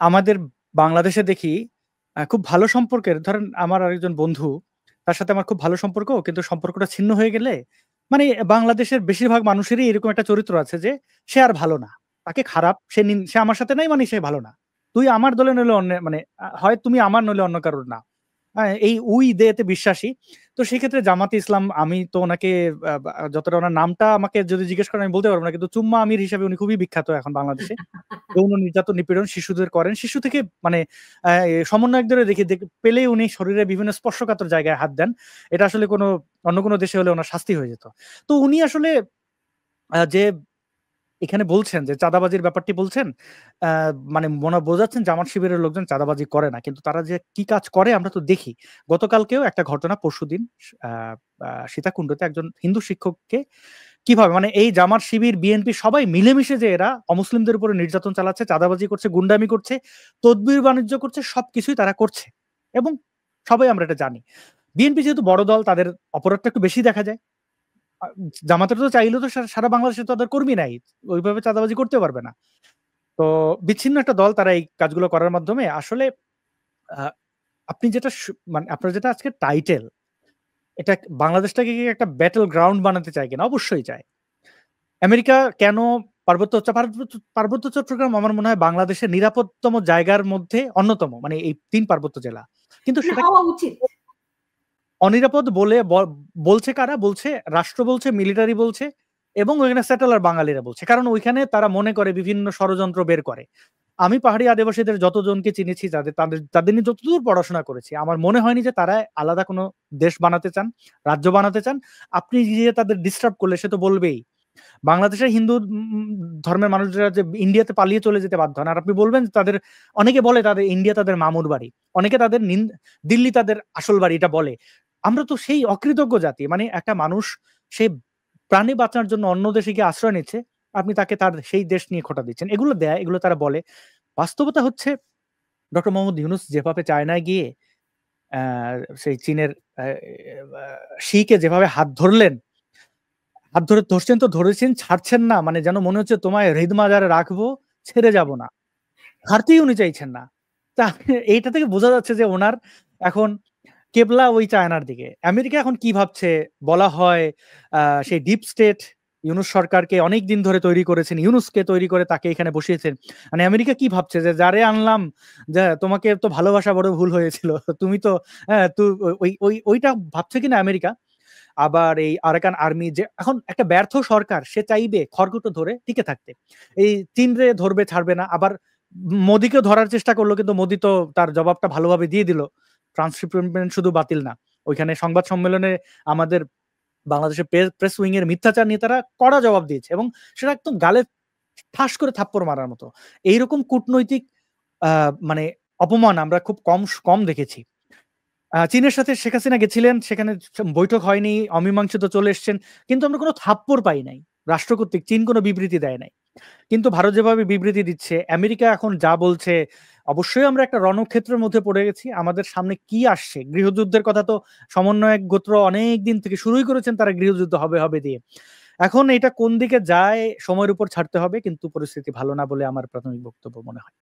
আমাদের বাংলাদেশে দেখি খুব ভালো সম্পর্কের ধরেন আমার আরেকজন বন্ধু, তার সাথে আমার খুব ভালো সম্পর্ক কিন্তু সম্পর্কটা ছিন্ন হয়ে গেলে মানে বাংলাদেশের বেশিরভাগ মানুষেরই এরকম একটা চরিত্র আছে যে সে আর ভালো না। তাকে খারাপ সে আমার সাথে নাই মানে সে ভালো না। তুই আমার দলে নইলে অন্য মানে হয় তুমি আমার নইলে অন্য কারোর না। হ্যাঁ, এই উই দে তে বিশ্বাসী। তো সেক্ষেত্রে জামাতে ইসলাম আমি তো ওনাকে যতটা ওনার নামটা আমাকে যদি জিজ্ঞেস করেন আমি বলতে পারব না। কিন্তু চুম্মা আমির হিসেবে উনি খুবই বিখ্যাত এখন বাংলাদেশে। যৌন নির্যাতন, নিপীড়ন শিশুদের করেন। শিশু থেকে মানে সমন্বয়কদেরও দেখি পেলেই উনি শরীরে বিভিন্ন স্পর্শকাতর জায়গায় হাত দেন। এটা আসলে অন্য কোনো দেশে হলে উনার শাস্তি হয়ে যেত। তো উনি আসলে যে এখানে বলছেন যে চাঁদাবাজির ব্যাপারটি বলছেন, আ মানে বোঝাচ্ছেন জামাত শিবিরের লোকজন চাঁদাবাজি করে না। কিন্তু তারা যে কি কাজ করে আমরা তো দেখি। গতকালকেও একটা ঘটনা পরশুদিন আ আ সীতাকুণ্ডতে একজন হিন্দু শিক্ষককে কিভাবে মানে এই জামাত শিবির, বিএনপি সবাই মিলেমিশে যে এরা অমুসলিমদের উপরে নির্যাতন চালাচ্ছে, চাঁদাবাজি করছে, গুন্ডামি করছে, তদবির বাণিজ্য করছে সবকিছুই তারা করছে। এবং সবাই আমরা এটা জানি। বিএনপি যেহেতু বড় দল তাদের অপরাধটা একটু বেশি দেখা যায়। আ জামাতের তো চাইলেও তো সারা বাংলাদেশে তো তাদের কর্মী নাই। ওইভাবে চাঁদাবাজি করতে পারবে না। তো বিচ্ছিন্ন একটা দল তারা এই কাজগুলো করার মাধ্যমে আসলে আ আপনি যেটা মানে আপনার যেটা আজকে টাইটেল, এটা বাংলাদেশটাকে কি একটা ব্যাটল গ্রাউন্ড বানাতে চায় কিনা? অবশ্যই চায়। আমেরিকা কেন পার্বত্য চট্টগ্রাম আমার মনে হয় বাংলাদেশের নিরাপদতম জায়গার মধ্যে অন্যতম। মানে এই ৩ পার্বত্য জেলা। কিন্তু না সেটা হওয়া উচিত। অনিরাপদ বলে বলছে কারা? বলছে রাষ্ট্র বলছে, মিলিটারি বলছে এবং ওইখানে সেটেলার বাঙালিরা বলছে। কারণ ওইখানে তারা মনে করে বিভিন্ন ষড়যন্ত্র বের করে। আমি পাহাড়ি আদিবাসীদের যতজনকে চিনেছি তাদের নিয়ে যতদূর পড়াশোনা করেছি, আমার মনে হয়নি যে তারা আলাদা কোনো দেশ বানাতে চান, রাজ্য বানাতে চান। আপনি গিয়ে তাদের ডিস্টার্ব করলে সে তো বলবেই। বাংলাদেশের হিন্দু ধর্মের মানুষরা যে ইন্ডিয়াতে পালিয়ে চলে যেতে বাধ্য হন। আর আপনি বলবেন অনেকে বলে তাদের ইন্ডিয়া তাদের মামুর বাড়ি। অনেকে তাদের দিল্লি তাদের আসল বাড়ি এটা বলে। আমরা তো সেই অকৃতজ্ঞ জাতি। মানে একটা মানুষ সে প্রাণী বাঁচানোর জন্য অন্য দেশে গিয়ে আশ্রয় নিচ্ছে। আপনি তাকে তার সেই দেশ নিয়ে খোঁটা দিচ্ছেন। এগুলো দেয়, এগুলো তারা বলে। বাস্তবতা হচ্ছে ডক্টর মোহাম্মদ ইউনূস যেভাবে চায়নায় গিয়ে অ্যা সেই চীনের অ্যা আ শি-কে যেভাবে হাত ধরলেন, হাত ধরে ধরছেন তো ধরেছেন, ছাড়ছেন না। মানে যেন মনে হচ্ছে তোমায় হৃদ মাজারে রাখবো, ছেড়ে যাব না। ছাড়তেই উনি চাইছেন না। তা এইটা থেকে বোঝা যাচ্ছে যে উনার এখন কেবলা ওই চায়নার দিকে। আমেরিকা এখন কি ভাবছে? বলা হয় আ সেই ডিপ স্টেট ইউনূস সরকারকে অনেকদিন ধরে তৈরি করেছেন। ইউনূসকে তৈরি করে তাকে এখানে বসিয়েছেন। মানে আমেরিকা কি ভাবছে যে যারে আনলাম যে তোমাকে তো ভালোবাসা বড় ভুল হয়েছিল। তুমি তো হ্যাঁ, ওইটা ভাবছে কিনা আমেরিকা? আবার এই আরাকান আর্মি যে এখন একটা ব্যর্থ সরকার সে চাইবে খড়কুটো ধরে টিকে থাকতে। এই চীনরে ধরবে ছাড়বে না। আবার মোদিকেও ধরার চেষ্টা করল কিন্তু মোদি তো তার জবাবটা ভালোভাবে দিয়ে দিল। ট্রান্সশিপমেন্ট শুধু বাতিল না। ওইখানে সংবাদ সম্মেলনে আমাদের বাংলাদেশের প্রেস উইং এর মিথ্যাচার নিয়ে তারা কড়া জবাব দিয়েছে এবং সেটা একদম গালে ঠাস করে থাপ্পড় মারার মতো। এইরকম কূটনৈতিক আ মানে অপমান আমরা খুব কম দেখেছি। চীনের সাথে শেখ হাসিনা গেছিলেন, সেখানে বৈঠক হয়নি, অমীমাংসিত চলে এসছেন। কিন্তু আমরা কোনো থাপ্পড় পাই নাই। রাষ্ট্র কর্তৃক চীন কোনো বিবৃতি দেয় নাই। কিন্তু ভারত যেভাবে বিবৃতি দিচ্ছে, আমেরিকা এখন যা বলছে, অবশ্যই আমরা একটা রণক্ষেত্রের মধ্যে পড়ে গেছি। আমাদের সামনে কি আসছে? গৃহযুদ্ধের কথা তো সমন্বয়ক গোত্র অনেকদিন থেকে শুরুই করেছেন তারা গৃহযুদ্ধ হবে দিয়ে। এখন এটা কোন দিকে যায় সময়ের উপর ছাড়তে হবে কিন্তু পরিস্থিতি ভালো না বলে আমার প্রাথমিক বক্তব্য মনে হয়।